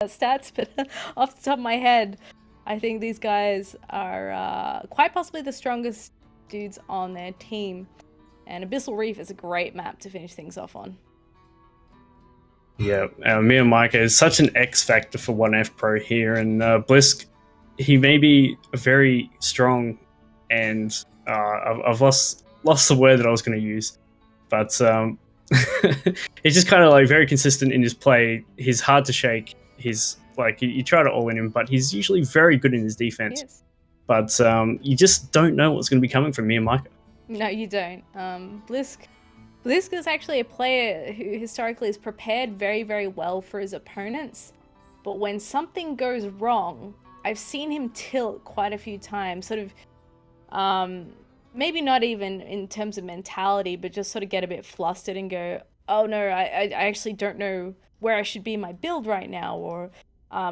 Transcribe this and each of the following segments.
stats, but off the top of my head, I think these guys are quite possibly the strongest dudes on their team. And Abyssal Reef is a great map to finish things off on. Yeah, Meomaika is such an X factor for 1F Pro here, and Blysk, he may be very strong, and I've lost the word that I was going to use, but he's just kind of like very consistent in his play. He's hard to shake. He's like you try to all in him, but he's usually very good in his defense. Yes. But you just don't know what's going to be coming from Meomaika. No, you don't. Blysk is actually a player who historically is prepared very, very well for his opponents. But when something goes wrong, I've seen him tilt quite a few times, sort of, maybe not even in terms of mentality, but just sort of get a bit flustered and go, oh no, I actually don't know where I should be in my build right now. Or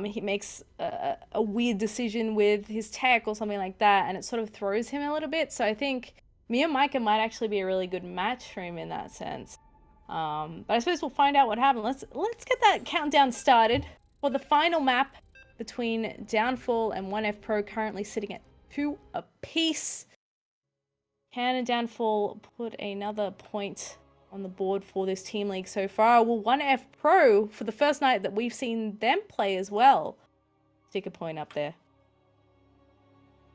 he makes a weird decision with his tech or something like that, and it sort of throws him a little bit. So I think Meomaika might actually be a really good match for him in that sense. But I suppose we'll find out what happens. Let's get that countdown started for the final map between Downfall and 1F Pro, currently sitting at 2 apiece. Can Downfall put another point on the board for this team league so far? Will 1F Pro, for the first night that we've seen them play as well, stick a point up there?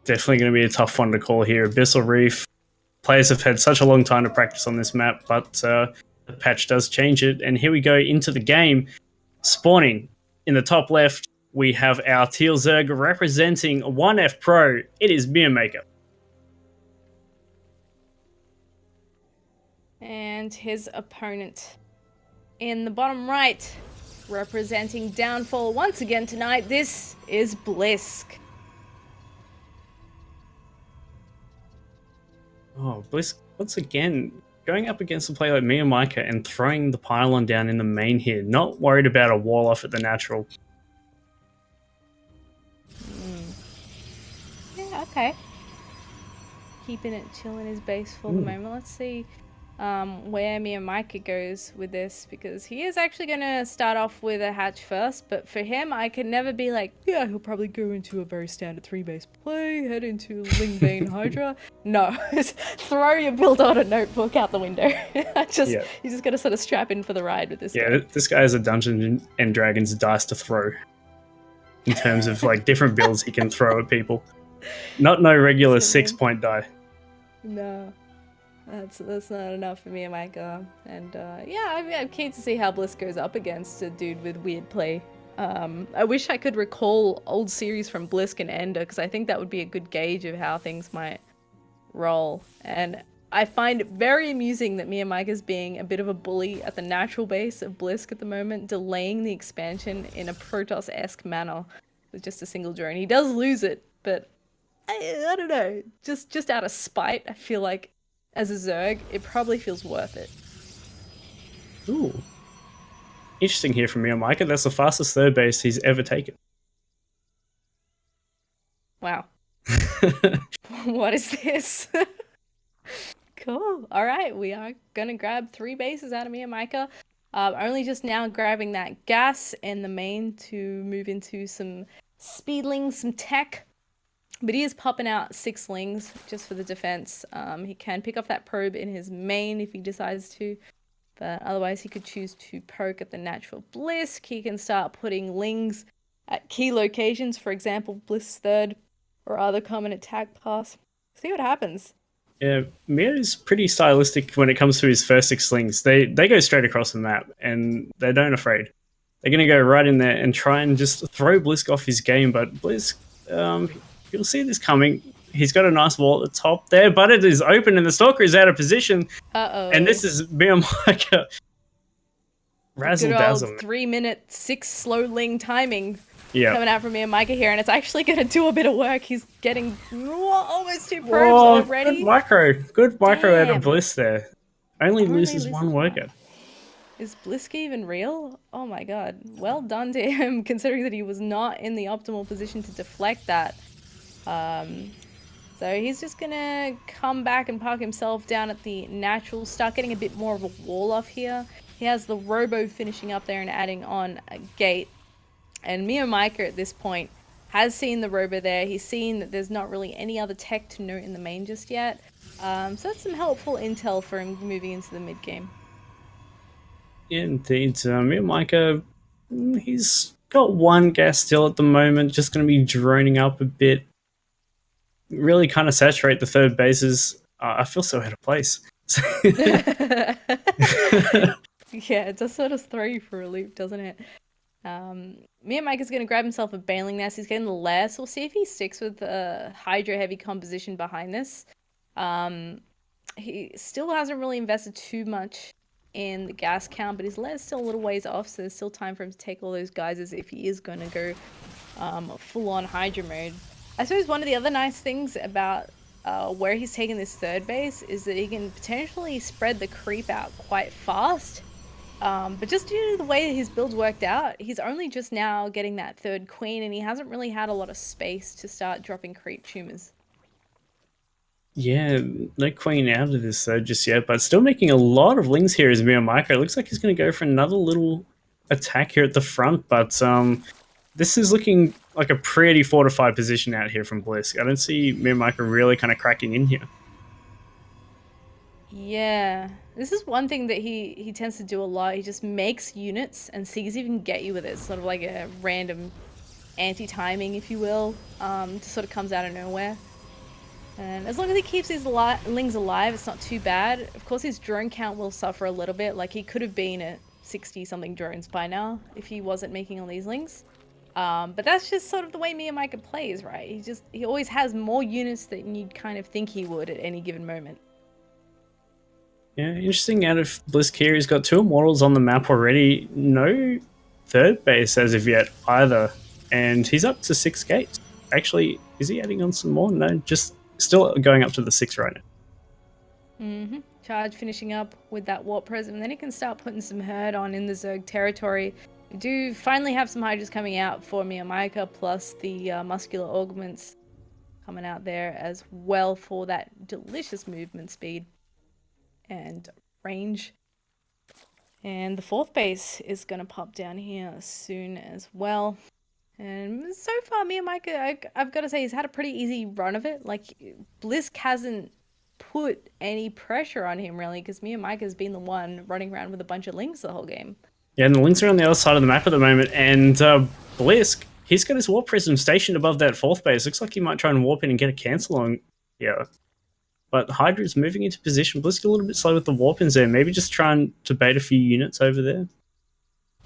Definitely going to be a tough one to call here. Abyssal Reef, players have had such a long time to practice on this map, but the patch does change it. And here we go into the game. Spawning in the top left, we have our Teal Zerg representing 1F Pro. It is Meomaika. And his opponent in the bottom right, representing Downfall once again tonight, this is Blysk. Oh, Blysk, once again, going up against a player like Meomaika and throwing the pylon down in the main here. Not worried about a wall off at the natural. Yeah, okay. Keeping it chill in his base for the moment. Let's see where Meomaika goes with this, because he is actually going to start off with a hatch first, but for him, I could never be like, yeah, he'll probably go into a very standard 3-base play, head into Lingbane Hydra. No, throw your build on a notebook out the window. You're just going to sort of strap in for the ride with this guy. Yeah, this guy has a Dungeons and Dragons dice to throw in terms of like different builds he can throw at people. Not no regular 6-point die. No. That's not enough for Meomaika. And yeah, I'm keen to see how Blysk goes up against a dude with weird play. I wish I could recall old series from Blysk and Ender, because I think that would be a good gauge of how things might roll. And I find it very amusing that Meomaika's being a bit of a bully at the natural base of Blysk at the moment, delaying the expansion in a Protoss-esque manner with just a single drone. He does lose it, but I don't know. Just out of spite, I feel like as a Zerg, it probably feels worth it. Ooh. Interesting here from Meomaika. That's the fastest third base he's ever taken. Wow. What is this? Cool. All right, we are going to grab 3 bases out of Meomaika. Only just now grabbing that gas in the main to move into some speedlings, some tech. But he is popping out 6 slings just for the defense. He can pick up that probe in his main if he decides to. But otherwise, he could choose to poke at the natural Blysk. He can start putting lings at key locations. For example, Blysk's third or other common attack pass. See what happens. Yeah, Mia is pretty stylistic when it comes to his first 6 slings. They go straight across the map, and they don't afraid. They're going to go right in there and try and just throw Blysk off his game. But Blysk, you'll see this coming. He's got a nice wall at the top there, but it is open and the Stalker is out of position. Uh-oh. And this is Meomaika. Razzle dazzle. 3-minute 6 slow ling timing coming out from Meomaika here, and it's actually going to do a bit of work. He's getting almost 2 probes already. Good micro out of Blysk there. Only loses 1 worker. Is Blysk even real? Oh my god. Well done to him, considering that he was not in the optimal position to deflect that. So he's just gonna come back and park himself down at the natural, start getting a bit more of a wall off here. He has the Robo finishing up there and adding on a gate. And Meomaika at this point has seen the Robo there. He's seen that there's not really any other tech to note in the main just yet. So that's some helpful intel for him moving into the mid game. Yeah, indeed. Meomaika, he's got one gas still at the moment, just going to be droning up a bit. Really kind of saturate the third bases. I feel so out of place. Yeah, it does sort of throw you for a loop, doesn't it? Meomaika's going to grab himself a Baneling Nest. He's getting the lair, so we'll see if he sticks with the Hydro-heavy composition behind this. He still hasn't really invested too much in the gas count, but his lair's still a little ways off, so there's still time for him to take all those geysers if he is going to go full-on Hydro mode. I suppose one of the other nice things about where he's taking this third base is that he can potentially spread the creep out quite fast. But just due to the way his build's worked out, he's only just now getting that third queen, and he hasn't really had a lot of space to start dropping creep tumors. Yeah, no queen out of this though just yet, but still making a lot of lings here as Meomaika. It looks like he's going to go for another little attack here at the front, but this is looking like a pretty fortified position out here from Blysk. I don't see Meomaika really kind of cracking in here. Yeah, this is one thing that he tends to do a lot. He just makes units and sees if he can get you with it. Sort of like a random anti-timing, if you will. Just sort of comes out of nowhere. And as long as he keeps his lings alive, it's not too bad. Of course, his drone count will suffer a little bit. Like, he could have been at 60-something drones by now if he wasn't making all these lings. But that's just sort of the way Meomaika plays, right? He always has more units than you'd kind of think he would at any given moment. Yeah, interesting out of Blysk here. He's got 2 Immortals on the map already. No third base as of yet either. And he's up to 6 gates. Actually, is he adding on some more? No, just still going up to the 6 right now. Charge finishing up with that Warp Prism, and then he can start putting some herd on in the Zerg territory. We do finally have some Hydras coming out for Meomaika, plus the Muscular Augments coming out there as well for that delicious movement speed and range. And the 4th base is going to pop down here soon as well. And so far, Meomaika, I've got to say, he's had a pretty easy run of it. Like, Blysk hasn't put any pressure on him, really, because Meomaika's been the one running around with a bunch of lings the whole game. Yeah, and the lings are on the other side of the map at the moment, and Blysk, he's got his Warp Prism stationed above that 4th base. Looks like he might try and warp in and get a cancel on here. But Hydra's moving into position. Blysk a little bit slow with the warp-ins there. Maybe just trying to bait a few units over there.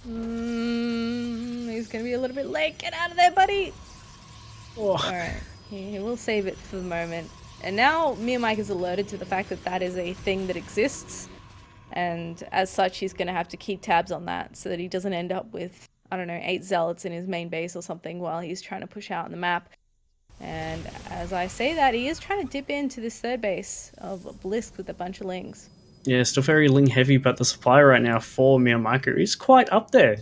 He's going to be a little bit late. Get out of there, buddy! Oh. Alright, he will save it for the moment. And now Meomaika is alerted to the fact that that is a thing that exists. And as such, he's going to have to keep tabs on that so that he doesn't end up with, I don't know, 8 zealots in his main base or something while he's trying to push out on the map. And as I say that, he is trying to dip into this 3rd base of Blysk with a bunch of lings. Yeah, still very ling heavy, but the supply right now for Meomaika is quite up there.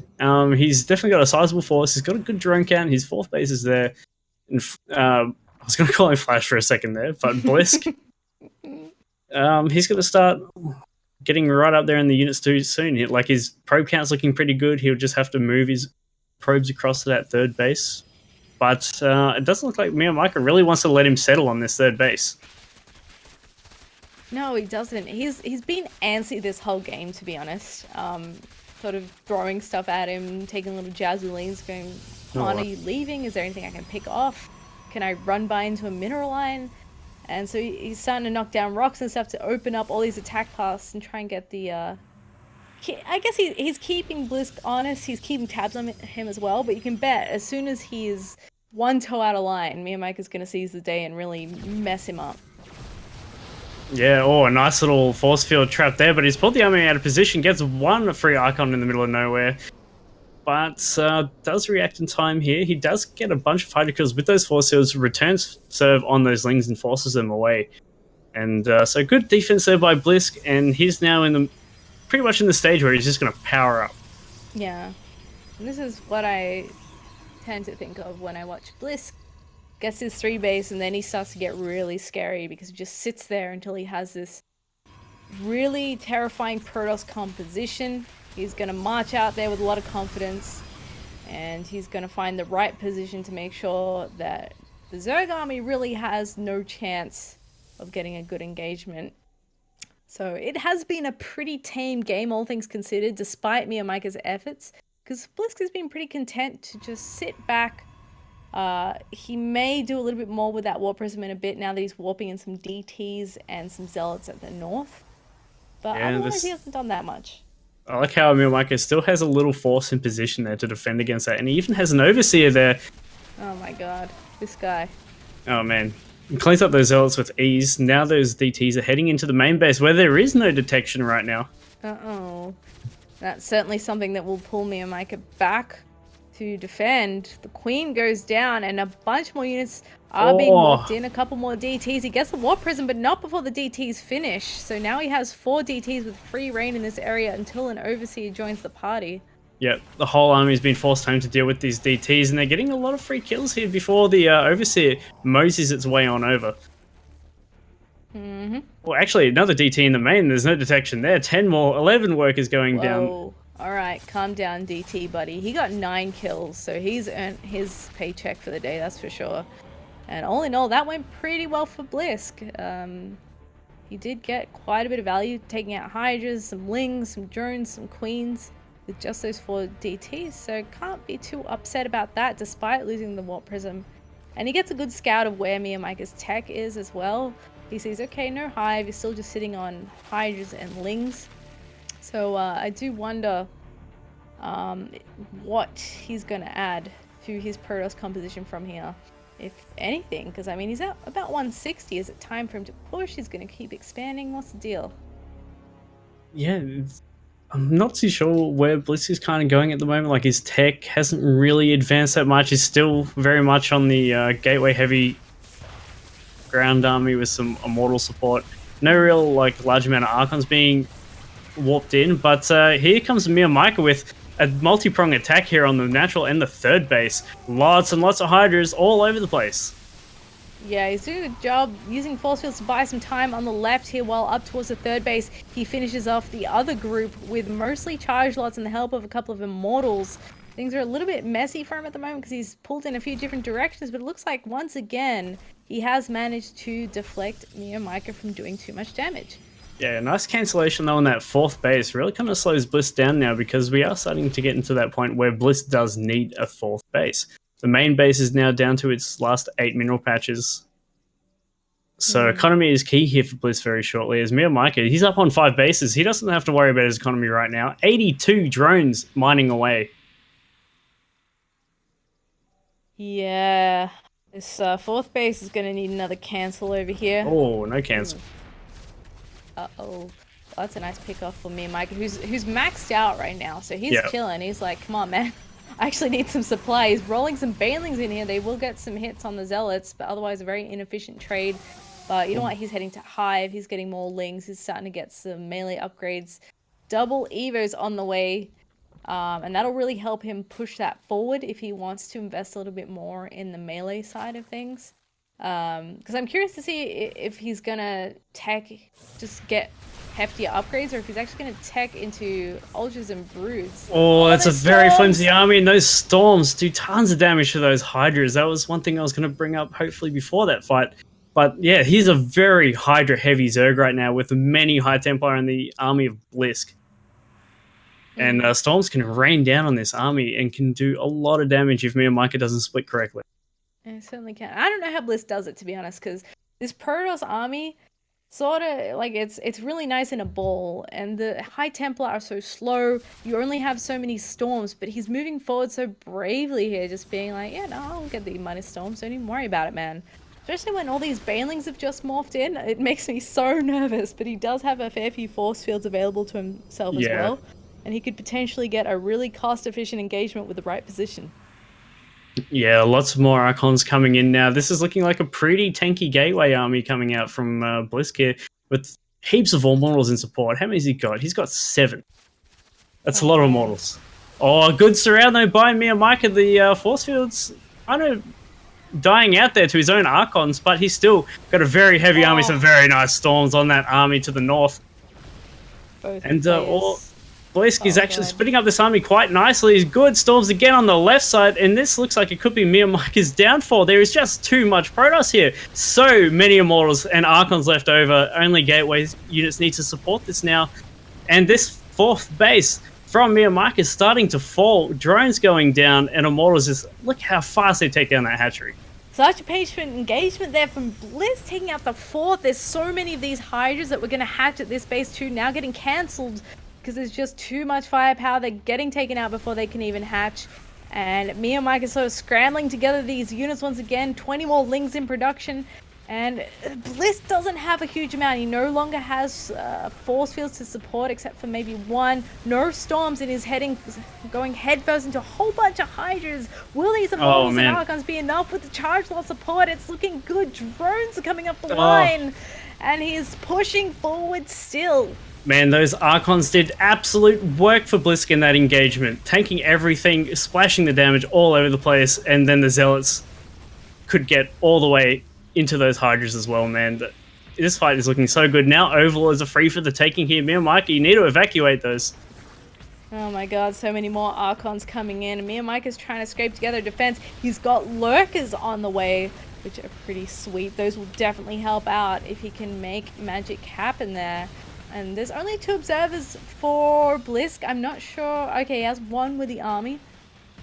He's definitely got a sizable force. He's got a good drone count. His 4th base is there. And, I was going to call him Flash for a second there, but Blysk, he's going to start getting right up there in the units too soon. Like, his probe count's looking pretty good. He'll just have to move his probes across to that 3rd base. But it doesn't look like Meomaika really wants to let him settle on this 3rd base. No, he doesn't. He's been antsy this whole game, to be honest. Sort of throwing stuff at him, taking little jazzulines, going, "Come on, are you leaving? Is there anything I can pick off? Can I run by into a mineral line?" And so he's starting to knock down rocks and stuff to open up all these attack paths and try and get the... I guess he's keeping Blysk honest. He's keeping tabs on him as well. But you can bet, as soon as he is one toe out of line, Meomaika's going to seize the day and really mess him up. Yeah, a nice little force field trap there, but he's pulled the army out of position, gets one free icon in the middle of nowhere, but does react in time here. He does get a bunch of Hydra kills with those force fields, returns serve on those lings and forces them away. And so good defense there by Blysk, and he's now pretty much in the stage where he's just going to power up. Yeah, and this is what I tend to think of when I watch Blysk. Gets his 3 base, and then he starts to get really scary because he just sits there until he has this really terrifying Protoss composition. He's going to march out there with a lot of confidence, and he's going to find the right position to make sure that the Zerg army really has no chance of getting a good engagement. So it has been a pretty tame game, all things considered, despite Meomaika's efforts, because Blysk has been pretty content to just sit back. He may do a little bit more with that Warp Prism in a bit now that he's warping in some DTs and some Zealots at the north. But Yeah, otherwise, he hasn't done that much. I like how Meomaika still has a little force in position there to defend against that, and he even has an Overseer there. Oh my god, this guy. Oh man. He cleans up those Zealots with ease. Now those DTs are heading into the main base where there is no detection right now. Uh-oh. That's certainly something that will pull Meomaika back to defend. The Queen goes down and a bunch more units are being walked in. A couple more DTs. He gets the Warp Prism, but not before the DTs finish. So now he has 4 DTs with free reign in this area until an Overseer joins the party. Yep, the whole army's been forced home to deal with these DTs, and they're getting a lot of free kills here before the Overseer moseys its way on over. Well, actually, another DT in the main. There's no detection there. 10 more, 11 workers going down. All right, calm down, DT buddy. He got 9 kills, so he's earned his paycheck for the day, that's for sure. And all in all, that went pretty well for Blysk. He did get quite a bit of value, taking out Hydras, some Lings, some Drones, some Queens, with just those 4 DTs, so can't be too upset about that despite losing the Warp Prism. And he gets a good scout of where Meomaika's tech is as well. He sees, okay, no Hive, he's still just sitting on Hydras and Lings. So I do wonder what he's going to add to his Protoss composition from here, if anything, because I mean he's at about 160. Is it time for him to push? He's going to keep expanding. What's the deal? Yeah, I'm not too sure where Blysk is kind of going at the moment. Like, his tech hasn't really advanced that much. He's still very much on the gateway heavy ground army with some immortal support. No real like large amount of Archons being warped in, but here comes Meomaika with a multi-pronged attack here on the natural and the third base. Lots and lots of Hydras all over the place. Yeah, he's doing a good job using force fields to buy some time on the left here, while up towards the third base he finishes off the other group with mostly charge lots and the help of a couple of immortals. Things are a little bit messy for him at the moment because he's pulled in a few different directions, but it looks like once again he has managed to deflect Meomaika from doing too much damage. Yeah, nice cancellation though on that 4th base. Really kind of slows Blysk down now, because we are starting to get into that point where Blysk does need a 4th base. The main base is now down to its last 8 mineral patches. So economy is key here for Blysk very shortly. As Meomaika, he's up on 5 bases. He doesn't have to worry about his economy right now. 82 drones mining away. Yeah, this 4th base is going to need another cancel over here. Oh, no cancel. Uh-oh. That's a nice pick off for Meomaika, who's maxed out right now. So he's chilling. He's like, come on, man. I actually need some supply. He's rolling some Banelings in here. They will get some hits on the Zealots, but otherwise a very inefficient trade. But you know what? He's heading to Hive. He's getting more Lings. He's starting to get some melee upgrades. Double Evos on the way. And that'll really help him push that forward if he wants to invest a little bit more in the melee side of things. Because I'm curious to see if he's gonna just get heftier upgrades, or if he's actually gonna tech into Ultras and Broods. Oh, that's a very flimsy army, and those Storms do tons of damage to those Hydras. That was one thing I was gonna bring up hopefully before that fight. But yeah, he's a very Hydra heavy Zerg right now with many High Templar in the army of Blysk. And Storms can rain down on this army and can do a lot of damage if Meomaika doesn't split correctly. It certainly can. I don't know how Blysk does it, to be honest, because this Protoss army, sort of, like, it's really nice in a ball, and the High Templar are so slow. You only have so many Storms, but he's moving forward so bravely here, just being like, yeah, no, I'll get the minus Storms, don't even worry about it, man. Especially when all these Banelings have just morphed in, it makes me so nervous, but he does have a fair few force fields available to himself as well. And he could potentially get a really cost-efficient engagement with the right position. Yeah, lots more Archons coming in now. This is looking like a pretty tanky gateway army coming out from Blysk here, with heaps of Immortals in support. How many has he got? He's got 7. That's a lot of Immortals. Oh, a good surround though by Meomaika. The force fields, I know, dying out there to his own Archons, but he's still got a very heavy army, some very nice Storms on that army to the north. Both Blysk is Oh actually god. splitting up this army quite nicely. He's good. Storms again on the left side, and this looks like it could be Meomaika's downfall. There is just too much Protoss here. So many Immortals and Archons left over. Only Gateway units need to support this now. And this fourth base from Meomaika is starting to fall. Drones going down, and Immortals just look how fast they take down that hatchery. Such a patient engagement there from Blysk taking out the fourth. There's so many of these Hydras that were going to hatch at this base too, now getting cancelled because there's just too much firepower. They're getting taken out before they can even hatch. And Meomaika is sort of scrambling together these units once again. 20 more Lings in production. And Blysk doesn't have a huge amount. He no longer has force fields to support except for maybe one. No storms, and he's going headfirst into a whole bunch of Hydras. Will these Immortals and Archons be enough with the charge loss support? It's looking good. Drones are coming up the line. And he's pushing forward still. Man, those Archons did absolute work for Blysk in that engagement. Tanking everything, splashing the damage all over the place, and then the Zealots could get all the way into those Hydras as well, man. This fight is looking so good. Now Overlords are free for the taking here. Meomaika, you need to evacuate those. Oh my god, so many more Archons coming in. Meomaika's trying to scrape together a defense. He's got Lurkers on the way, which are pretty sweet. Those will definitely help out if he can make magic happen there. And there's only 2 observers for Blysk. I'm not sure. Okay, he has 1 with the army.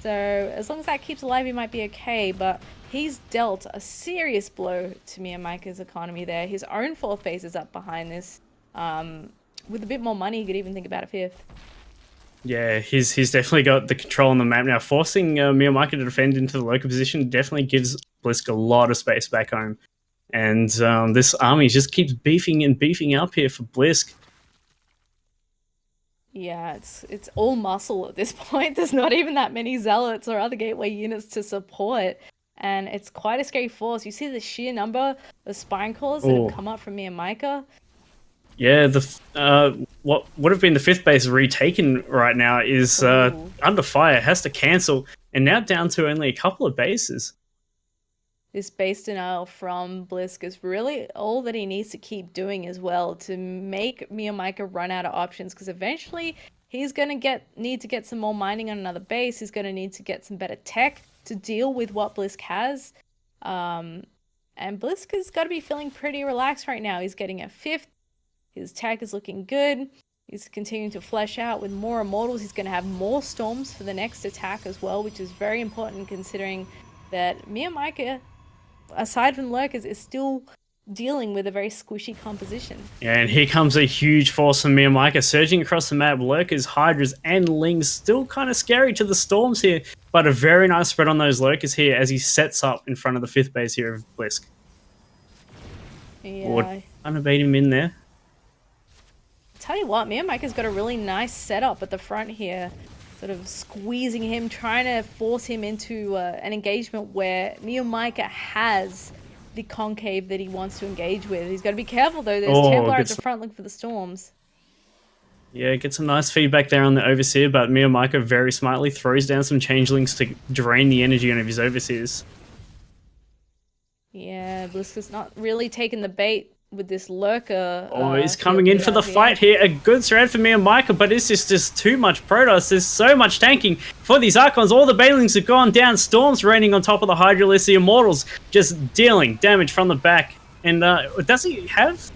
So as long as that keeps alive, he might be okay. But he's dealt a serious blow to Meomaika's economy there. His own 4th base is up behind this. With a bit more money, he could even think about a 5th. Yeah, he's definitely got the control on the map now. Forcing Meomaika to defend into the local position definitely gives Blysk a lot of space back home. And this army just keeps beefing and beefing up here for Blysk. Yeah, it's all muscle at this point. There's not even that many Zealots or other Gateway units to support. And it's quite a scary force. You see the sheer number of Spine Crawlers that have come up from Meomaika. Yeah, what would have been the 5th base retaken right now is under fire, has to cancel, and now down to only a couple of bases. This base denial from Blysk is really all that he needs to keep doing as well to make Meomaika run out of options, because eventually he's going to need to get some more mining on another base. He's going to need to get some better tech to deal with what Blysk has. And Blysk has got to be feeling pretty relaxed right now. He's getting a 5th. His tech is looking good. He's continuing to flesh out with more Immortals. He's going to have more Storms for the next attack as well, which is very important considering that Meomaika, aside from Lurkers, is still dealing with a very squishy composition. Yeah, and here comes a huge force from Meomaika surging across the map. Lurkers, Hydras, and Lings still kind of scary to the Storms here, but a very nice spread on those Lurkers here as he sets up in front of the 5th base here of Blysk. Yeah. Would unabate him in there. Tell you what, Meomaika's got a really nice setup at the front here, sort of squeezing him, trying to force him into an engagement where Meomaika has the concave that he wants to engage with. He's got to be careful though. There's Templar at the front looking for the Storms. Yeah, get some nice feedback there on the Overseer, but Meomaika very smartly throws down some Changelings to drain the energy out of his Overseers. Yeah, Blysk is not really taking the bait with this Lurker. Oh, he's coming in for the fight here. A good thread for Meomaika, but it's just too much Protoss. There's so much tanking for these Archons. All the Banelings have gone down. Storms raining on top of the Hydralisk. The Immortals just dealing damage from the back. And does he have...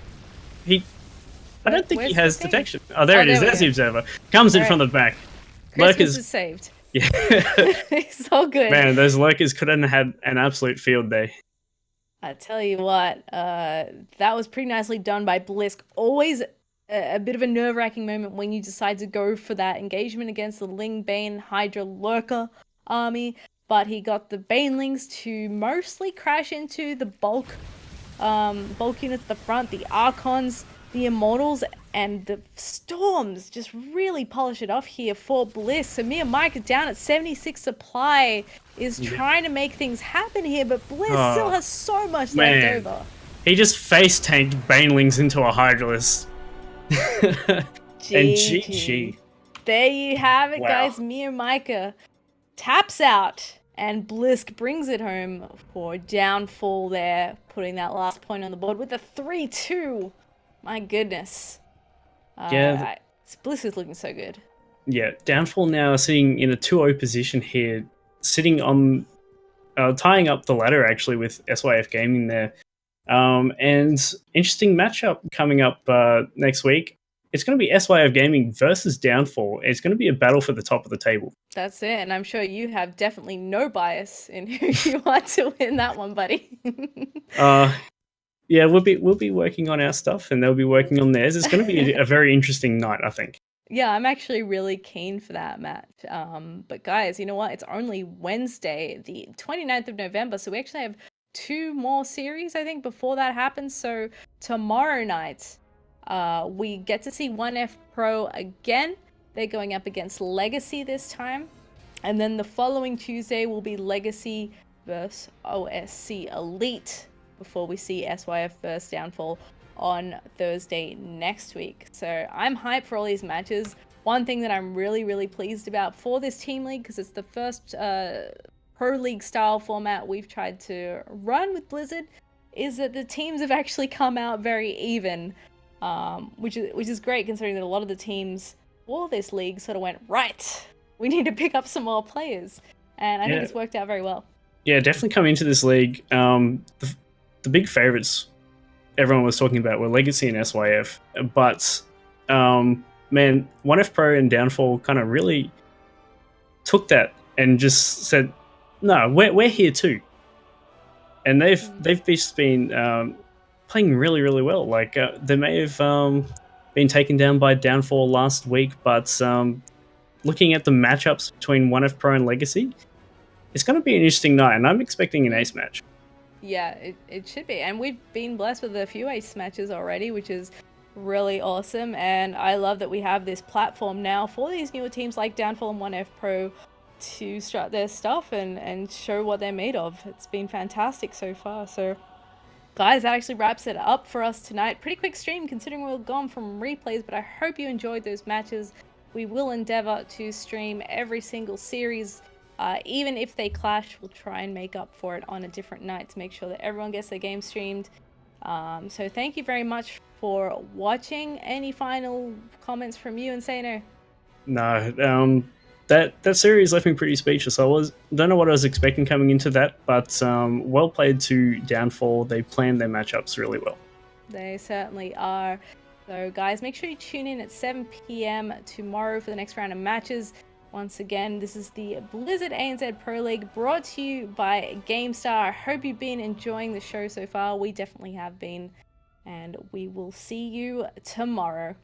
I don't think he has detection. Oh, there it is. There's the Observer. Comes in from the back. Christmas is saved. Yeah. It's all good. Man, those Lurkers could have had an absolute field day. I tell you what, that was pretty nicely done by Blysk. Always a bit of a nerve-wracking moment when you decide to go for that engagement against the Ling, Bane, Hydra, Lurker army, but he got the Banelings to mostly crash into the bulk units at the front, the Archons, the Immortals, and the Storms just really polish it off here for Blysk. So Meomaika down at 76 supply is trying to make things happen here, but Blysk still has so much left over. He just face tanked Banelings into a Hydralisk. And GG. There you have it, guys. Meomaika taps out, and Blysk brings it home for downfall there, putting that last point on the board with a 3-2. My goodness. Blysk is looking so good. Yeah, Downfall now sitting in a 2-0 position here, sitting on tying up the ladder actually with SYF Gaming there. And interesting matchup coming up next week. It's going to be SYF Gaming versus Downfall. It's going to be a battle for the top of the table. That's it, and I'm sure you have definitely no bias in who you want to win that one, buddy. Yeah, we'll be working on our stuff, and they'll be working on theirs. It's going to be a very interesting night, I think. Yeah, I'm actually really keen for that match. But guys, you know what? It's only Wednesday, the 29th of November, so we actually have 2 more series, I think, before that happens. So tomorrow night, we get to see 1F Pro again. They're going up against Legacy this time. And then the following Tuesday will be Legacy versus OSC Elite before we see SYF versus Downfall on Thursday next week. So I'm hyped for all these matches. One thing that I'm really, really pleased about for this team league, because it's the first pro league style format we've tried to run with Blizzard, is that the teams have actually come out very even, which is great considering that a lot of the teams for this league sort of went, right, we need to pick up some more players. And I think it's worked out very well. Yeah, definitely coming into this league, the big favorites everyone was talking about were Legacy and SYF, but man, 1F Pro and Downfall kind of really took that and just said, no, we're here too. And they've just been playing really, really well. Like they may have been taken down by Downfall last week, but looking at the matchups between 1F Pro and Legacy, it's going to be an interesting night, and I'm expecting an ace match. Yeah, it should be. And we've been blessed with a few ace matches already, which is really awesome. And I love that we have this platform now for these newer teams like Downfall and 1F Pro to strut their stuff and show what they're made of. It's been fantastic so far. So guys, that actually wraps it up for us tonight. Pretty quick stream considering we're gone from replays, but I hope you enjoyed those matches. We will endeavor to stream every single series. Even if they clash, we'll try and make up for it on a different night to make sure that everyone gets their game streamed. So thank you very much for watching. Any final comments from you, Insano? No, that series left me pretty speechless. Don't know what I was expecting coming into that, but well played to Downfall. They planned their matchups really well. They certainly are. So guys, make sure you tune in at 7 p.m. tomorrow for the next round of matches. Once again, this is the Blizzard ANZ Pro League brought to you by GameStar. I hope you've been enjoying the show so far. We definitely have been. And we will see you tomorrow.